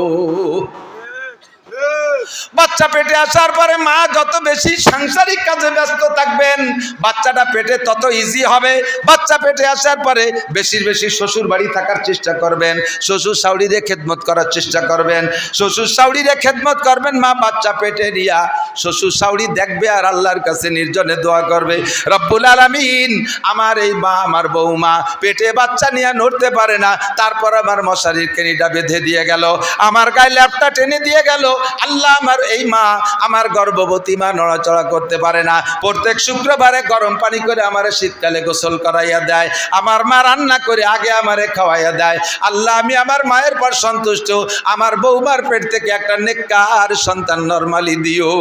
বাচ্চা পেটে আসার পরে মা যত বেশি সাংসারিক কাজে ব্যস্ত থাকবেন, বাচ্চাটা পেটে তত ইজি হবে। বাচ্চা পেটে আসার পরে বেশি বেশি শ্বশুর বাড়ি থাকার চেষ্টা করবেন, শ্বশুর শাশুড়িরে খেদমত করার চেষ্টা করবেন, শ্বশুর শাশুড়িরে খেদমত করবেন। মা বাচ্চা পেটে নিয়া শ্বশুর শাশুড়ি দেখবে আর আল্লাহর কাছে নির্জনে দোয়া করবে, রব্বুল আলামিন আমার এই মা, আমার বৌমা পেটে বাচ্চা নিয়ে নড়তে পারে না, তারপর আমার মশারির কেনিটা বেঁধে দিয়ে গেল, আমার গায়ে ল্যাপটা টেনে দিয়ে গেল। আল্লাহ আমার এই মা, আমার গর্ভবতী মা নড়াচড়া করতে পারে না, প্রত্যেক শুক্রবারে গরম পানি করে আমারে শীতকালে গোসল করাইয়া দেয়, আমার মা রান্না করে আগে আমারে খাওয়াইয়া দেয়। আল্লাহ আমি আমার মায়ের পর সন্তুষ্ট, আমার বৌমার পেট থেকে একটা নেককার সন্তান নরমালি দিও।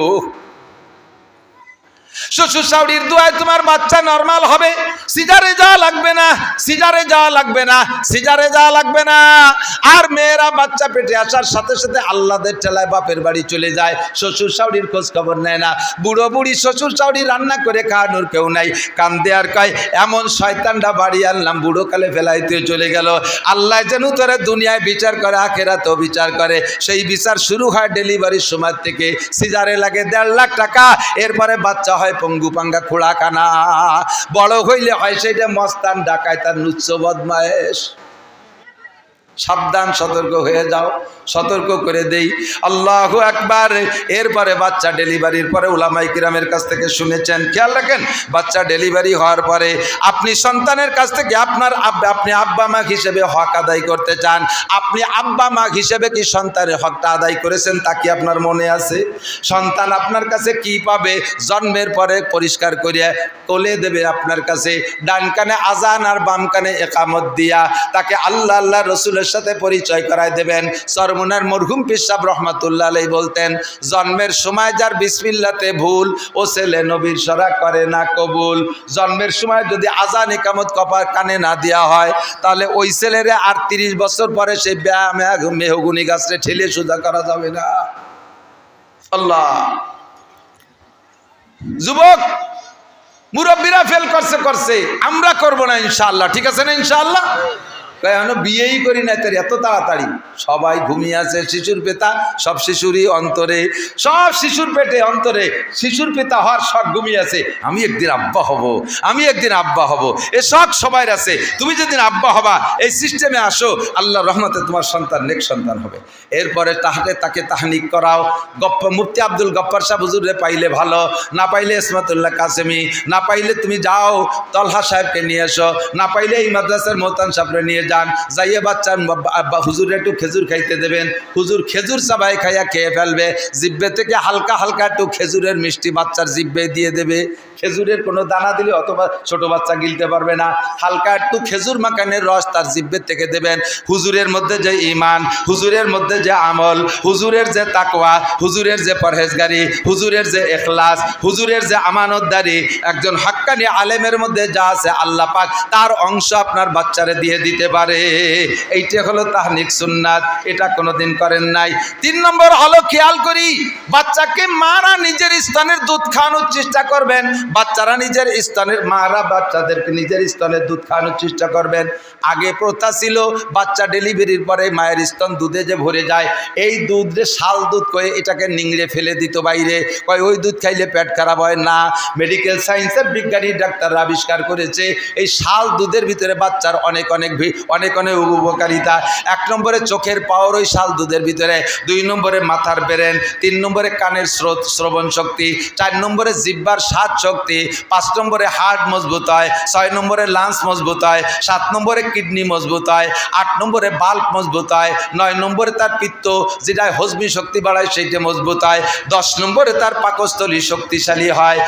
শ্বশুর শাশুড়ির দোয়ায় তোমার বাচ্চা নরমাল হবে, সিজারে যাওয়া লাগবে না, সিজারে যাওয়া লাগবে না, সিজারে যাওয়া লাগবে না। আর মেয়েরা বাচ্চা পেটে আসার সাথে সাথে আল্লাদের ঠেলায় বাপের বাড়ি চলে যায়, শ্বশুর শাশুড়ির খোঁজ খবর নেয় না। বুড়ো বুড়ি শ্বশুর শাশুড়ি রান্না করে খাওয়ানোর কেউ নাই, কান্দে আর কয় এমন শয়তানটা বাড়ি আনলাম, বুড়ো কালে ফেলাইতে চলে গেল। আল্লাহ যেন তোরা দুনিয়ায় বিচার করে, আখেরাতেও বিচার করে। সেই বিচার শুরু হয় ডেলিভারির সময় থেকে। সিজারে লাগে 1.5 লাখ টাকা, এরপরে বাচ্চা হয় পঙ্গু পাঙ্গা খোড়া কানা, বড় হইলে হয় সেটা মস্তান ডাকায় তার নুচ্ছ বদমায়েশ। সাবধান, সতর্ক হয়ে যাও, সতর্ক করে দেই। আল্লাহু আকবার। এরপরে বাচ্চা ডেলিভারির পরে উলামাই কিরামের কাছ থেকে শুনেছেন, খেয়াল রাখেন, বাচ্চা ডেলিভারি হওয়ার পরে আপনি সন্তানের কাছ থেকে আপনি আব্বা মা হিসেবে হক আদায় করতে চান, আপনি আব্বা মা হিসেবে কি সন্তানের হকটা আদায় করেছেন তা কি আপনার মনে আছে? সন্তান আপনার কাছে কি পাবে? জন্মের পরে পরিষ্কার করিয়া কোলে দেবে আপনার কাছে, ডান কানে আজান আর বাম কানে একামত দিয়া তাকে আল্লাহ আল্লাহ রসুলের সাথে পরিচয় করায় দেবেন। সরমুনার মরহুম পীর সাহেব রহমাতুল্লাহ আলাইহি বলতেন, জন্মের সময় যার বিসমিল্লাতে ভুল, ও ছেলে নবীর সরা করে না কবুল। জন্মের সময় যদি আজান একামত কপার কানে না দেওয়া হয়, তাহলে ওই ছেলেরে আর 30 বছর পরে সেই মেহগুনি গাছটা ঠেলে সোজা করা যাবে না। আল্লাহ, যুবক মুরব্বীরা ফেল করছে, আমরা করবো না ইনশাআল্লাহ, ঠিক আছে না ইনশাআল্লাহ? এখনো বিয়েই করি না, তার এত তাড়াতাড়ি সবাই ঘুমিয়ে আছে। শিশুর পেতা, সব শিশুরই অন্তরে, সব শিশুর পেটে অন্তরে শিশুর পেতা হওয়ার শখ ঘুমিয়ে আছে। আমি একদিন আব্বা হব, আমি একদিন আব্বা হব, এ শখ সবাই আছে। তুমি যেদিন আব্বা হবা এই সিস্টেমে আসো, আল্লাহ রহমতে তোমার সন্তান নেক সন্তান হবে। এরপরে তাকে তাহনিক করাও। মুফতি আব্দুল গফ্ফার সাহেব হুজুরে পাইলে ভালো, না পাইলে ইসমাতুল্লাহ কাসেমি, না পাইলে তুমি যাও তলহা সাহেবকে নিয়ে এসো, না পাইলে এই মাদ্রাসার মোহতান সাহেবরে নিয়ে যান, যাইয়ে বাচ্চার হুজুরে একটু খেজুর খাইতে দেবেন। হুজুর খেজুর চাবাই খাইয়া খেয়ে ফেলবে, জিব্বে থেকে হালকা হালকা একটু খেজুরের মিষ্টি বাচ্চার জিব্বে দিয়ে দেবে। খেজুরের কোনো দানা দিলে অথবা ছোট বাচ্চা গিলতে পারবে না, হালকা একটু খেজুর মাখানের রস তার জিব্বে থেকে দেবেন। হুজুরের মধ্যে যে ঈমান, হুজুরের মধ্যে যে আমল, হুজুরের যে তাকওয়া, হুজুরের যে পরহেজগারি, হুজুরের যে ইখলাস, হুজুরের যে আমানতদারি, একজন হাক্কানি আলেমের মধ্যে যা আছে আল্লাহ পাক তার অংশ আপনার বাচ্চারে দিয়ে দিতে পারে। পারে। এইটা হলো তাহনিক সুন্নাত, এটা কোনোদিন করেন নাই। 3 নম্বর হলো খেয়াল করি, বাচ্চাকে মারা নিজের স্তনের দুধ খাওয়ানোর চেষ্টা করবেন। বাচ্চারা নিজের স্তনের মারা বাচ্চাদেরকে নিজের স্তনের দুধ খাওয়ানোর চেষ্টা করবেন। আগে প্রথা ছিল বাচ্চা ডেলিভারির পরে মায়ের স্তন দুধে যে ভরে যায়, এই দুধ যে শাল দুধ কয়ে এটাকে নিংড়ে ফেলে দিত বাইরে, কয় ওই দুধ খাইলে পেট খারাপ হয় না। মেডিকেল সায়েন্সের বিজ্ঞানী ডাক্তাররা আবিষ্কার করেছে এই শাল দুধের ভিতরে বাচ্চার অনেক অনেক উপকারিতা। 1 নম্বরে চোখের পাওয়ার ওই শাল দুধের ভিতরে, 2 নম্বরে মাথার ব্রেন, 3 নম্বরে কানের শ্রবণ শক্তি, 4 নম্বরে জিহ্বার স্বাদ শক্তি, 5 নম্বরে হার্ট মজবুত হয়, 6 নম্বরে লাংস মজবুত হয়, 7 নম্বরে কিডনি মজবুত হয়, 8 নম্বরে বাল্ব মজবুত হয়, 9 নম্বরে তার পিত্ত যেটা হজমি শক্তি বাড়ায় সেইটা মজবুত হয়, 10 নম্বরে তার পাকস্থলী শক্তিশালী হয়,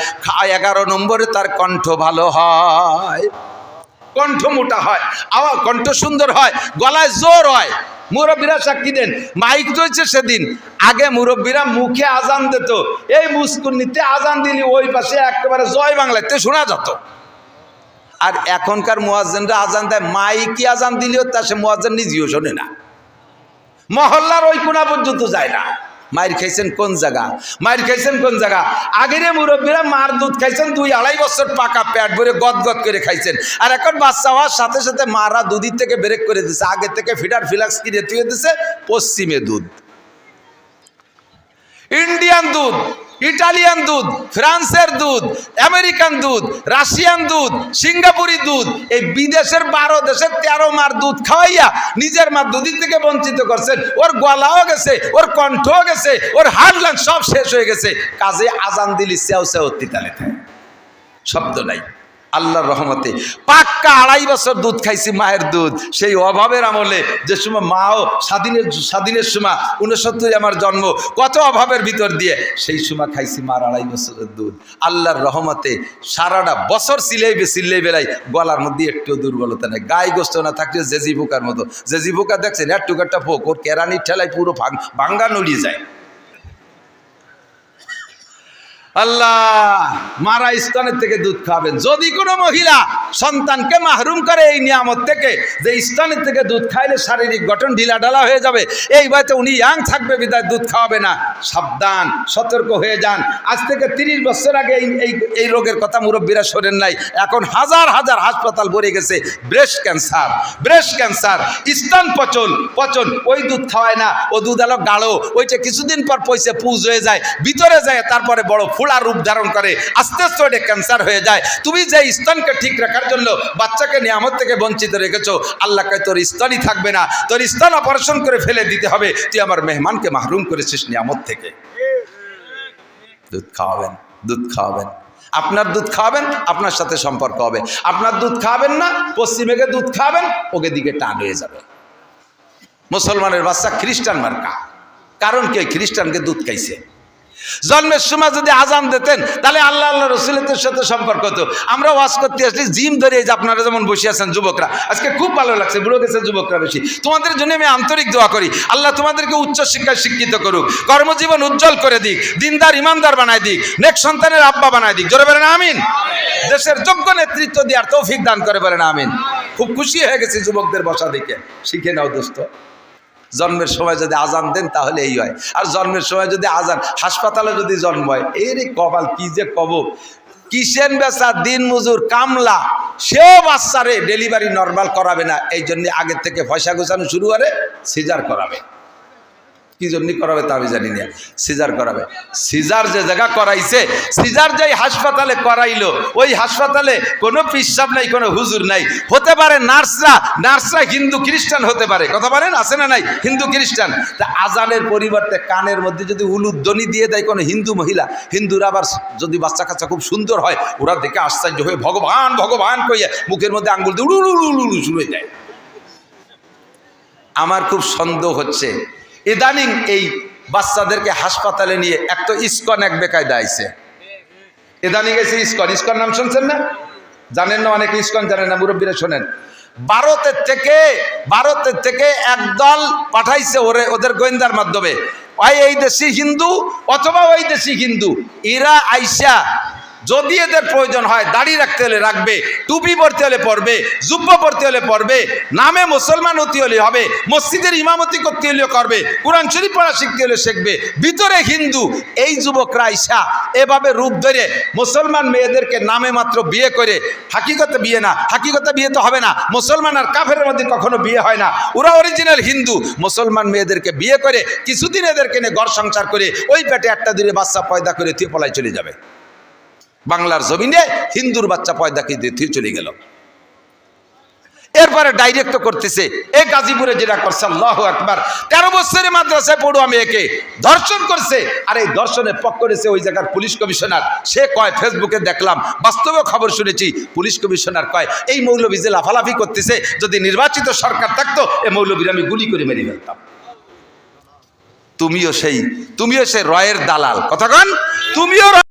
11 নম্বরে তার কণ্ঠ ভালো হয়, কণ্ঠ মোটা হয়, আওয়াজ কণ্ঠ সুন্দর হয়, গলায় জোর হয়। মুরব্বীরা সাক্ষী দেন, মাইক রয়েছে সেদিন। আগে মুরব্বীরা মুখে আজান দিত, এই মুস্কুনিতে আজান দিলি ওই পাশে একেবারে জয় বাংলাতে শোনা যেত। আর এখনকার মুয়াজ্জিনরা আজান দেয়, মাইকি আজান দিলেও তা সে মুয়াজ্জিন নিজেও শোনে না, মহল্লার ওই কোনা পর্যন্ত যায় না। মায়ের খাইছেন কোন জায়গা, মায়ের খাইছেন কোন জায়গা? আগের মুরব্বীরা মার দুধ খাইছেন 2-2.5 বছর পাকা পেট ভরে গদ গদ করে খাইছেন। আর এখন বাচ্চা হওয়ার সাথে সাথে মারা দুধের থেকে ব্রেক করে দিচ্ছে, আগে থেকে ফিডার ফিলাক্স কিনে তুলে দিচ্ছে পশ্চিমে দুধ, ইন্ডিয়ান দুধ, ইটালিয়ান দুধ, ফ্রান্সের দুধ, আমেরিকান দুধ, রাশিয়ান দুধ, সিঙ্গাপুরি দুধ, এই বিদেশের 12 দেশের 13 মার দুধ খাওয়াইয়া নিজের মা দুধের থেকে বঞ্চিত করছেন। ওর গলাও গেছে, ওর কণ্ঠও গেছে, ওর হার্ট লাং সব শেষ হয়ে গেছে। কাজে আজান দিলি সেও সেও তিতালে থাকে, শব্দ নাই। আল্লাহর রহমতে পাক্কা 2.5 বছর দুধ খাইছি মায়ের দুধ। সেই অভাবের আমলে যে সময় মাও স্বাধীনের সময় 69 আমার জন্ম, কত অভাবের ভিতর দিয়ে সেই সময় খাইছি মার 2.5 বছরের দুধ। আল্লাহর রহমতে সারাটা বছর সিলাই বেলাই গলার মধ্যে একটু দুর্বলতা নেই, গায়ে গোস্ত না থাকলে জেজি পোকার মতো। জেজি পোকা দেখছেন একটুকারটা পোক, ওর কেরানির ঠেলায় পুরো ভাঙ্গা নড়িয়ে যায়। আল্লাহ মারা স্তনের থেকে দুধ খাবেন। যদি কোনো মহিলা সন্তানকে মাহরুম করে এই নিয়ামত থেকে, যে স্তনের থেকে দুধ খাইলে শারীরিক গঠন ঢিলাঢালা হয়ে যাবে, এই বয়সে উনি ইয়াং থাকবে বিধায় দুধ খাওয়াবে না, সাবধান, সতর্ক হয়ে যান। আজ থেকে 30 বছর আগে এই রোগের কথা মুরব্বীরা শোনেন নাই, এখন হাজার হাজার হাসপাতাল ভরে গেছে। ব্রেস্ট ক্যান্সার, স্তন পচন, ওই দুধ খাওয়ায় না, ও দুধ আলো গাঢ়, ওইটা কিছুদিন পর পয়সা পুজ হয়ে যায়, ভিতরে যায়, তারপরে বড় ফুলা রূপ ধারণ করে, আস্তে আস্তে ওটা ক্যান্সার হয়ে যায়। তুমি যে স্তনকে ঠিক রাখার জন্য বাচ্চাকে নিয়ামত থেকে বঞ্চিত রেখেছো, আল্লাহ কয় তোর স্তনই থাকবে না, তোর স্তন অপারেশন করে ফেলে দিতে হবে, তুই আমার মেহমানকে মাহরুম করেছিস নিয়ামত থেকে। দুধ খাওয়াবেন, আপনার দুধ খাওয়াবেন, আপনার সাথে সম্পর্ক হবে। আপনার দুধ খাওয়াবেন না, পশ্চিমেকে দুধ খাওয়াবেন, ওকে দিকে টান হয়ে যাবে। মুসলমানের বাচ্চা খ্রিস্টান মার্কা, কারণ কে? খ্রিস্টানকে দুধ খাইছে। জন্মের সময় যদি আজান দিতেন তাহলে আল্লাহ রসুলের সাথে সম্পর্ক হতো। আমরা ওয়াজ করতে আসলে জিম ধরে, যে আপনারা যেমন বসে আছেন যুবকরা, আজকে খুব ভালো লাগছে, বুড়ো গেছে যুবকরা বেশি। তোমাদের জন্য আমি আন্তরিক দোয়া করি, আল্লাহ তোমাদেরকে উচ্চ শিক্ষায় শিক্ষিত করুক, কর্মজীবন উজ্জ্বল করে দিক, দিনদার ইমানদার বানায় দিক, নেক সন্তানের আব্বা বানায় দিক। জোরে বলেন আমিন। দেশের যোগ্য নেতৃত্ব দেওয়ার তৌফিক দান করে বলেন আমিন। খুব খুশি হয়ে গেছি যুবকদের বসা দেখে, শিখে নাও দোস্ত। জন্মের সময় যদি আজান দেন তাহলে এই হয়, আর জন্মের সময় যদি আজান, হাসপাতালে যদি জন্ম হয়, এর কপাল কি যে কব। কিষেন বেচা দিন মজুর কামলা, সেও বাচ্চারে ডেলিভারি নর্মাল করাবে না, এই জন্য আগের থেকে পয়সা গোছানো শুরু করে সিজার করাবে। কি জন্য করাবে তা আমি জানি না, সিজার করাবে। সিজার যে জায়গা করাইছে, সিজার যে হাসপাতালে করাইলো, ওই হাসপাতালে কোনো পিসাব নাই, কোনো হুজুর নাই। হতে পারে নার্সরা হিন্দু খ্রিস্টান হতে পারে, কথা বলেন, আছে না নাই? হিন্দু খ্রিস্টান। তা আজানের পরিবর্তে কানের মধ্যে যদি উলুধ্বনি দিয়ে দেয় কোনো হিন্দু মহিলা, হিন্দুরা আবার যদি বাচ্চা কাচ্চা খুব সুন্দর হয়, ওরা দেখে আশ্চর্য হয়ে ভগবান ভগবান কইয়া মুখের মধ্যে আঙ্গুল দিয়ে উলু শুরু হয়ে যায়। আমার খুব সন্দেহ হচ্ছে ইদানিং এই বাচ্চাদেরকে হাসপাতালে নিয়ে একটা ইস্কন এক বেকায়দা আইছে। ইদানিং এসে ইস্কন নাম শুনছেন না? জানেন না অনেকে, ইস্কন জানেন না, মুরব্বীরা শোনেন। ভারতের থেকে একদল পাঠাইছে ওদের গোয়েন্দার মাধ্যমে, এই দেশি হিন্দু অথবা ওই দেশি হিন্দু, এরা আইসা যদি এদের প্রয়োজন হয় দাড়ি রাখতে হলে রাখবে, টুপি পরতে হলে পরবে, জুব্বা পরতে হলে পরবে, নামে মুসলমান হতে হলে হবে, মসজিদের ইমামতি করতে হলে করবে, কোরআন শরীফ পড়া শিখতে হলে শিখবে, ভিতরে হিন্দু। এই যুবকরা আইসা এভাবে রূপ ধরে মুসলমান মেয়েদেরকে নামে মাত্র বিয়ে করে, হাকিকতে বিয়ে না, হাকিকতে বিয়ে তো হবে না, মুসলমান আর কাফেরের মধ্যে কখনো বিয়ে হয় না, ওরা অরিজিনাল হিন্দু। মুসলমান মেয়েদেরকে বিয়ে করে কিছুদিন এদেরকে নিয়ে ঘর সংসার করে ওই পেটে একটা দূরে বাচ্চা পয়দা করে তুই পলায় চলে যাবে। বাংলার জমিনে হিন্দুর বাচ্চা পয়দা দিয়ে চলে গেল। এরপরে ডাইরেক্ট করতেছে এই গাজীপুরে যেটা করছে, আল্লাহু আকবার, 13 বছরের মাদ্রাসায় পড়ুয়া মেয়েকে ধর্ষণ করছে। আর এই ধর্ষণের পক্ষ করেছে ওই জায়গার পুলিশ কমিশনার। সে কয়, ফেসবুকে দেখলাম, বাস্তবেও খবর শুনেছি, পুলিশ কমিশনার কয় এই মৌলবী যে লাফালাফি করতেছে, যদি নির্বাচিত সরকার থাকতো এই মৌলবীর আমি গুলি করে মেরে ফেলতাম। তুমিও সেই রয়ের দালাল, কথা কন, তুমিও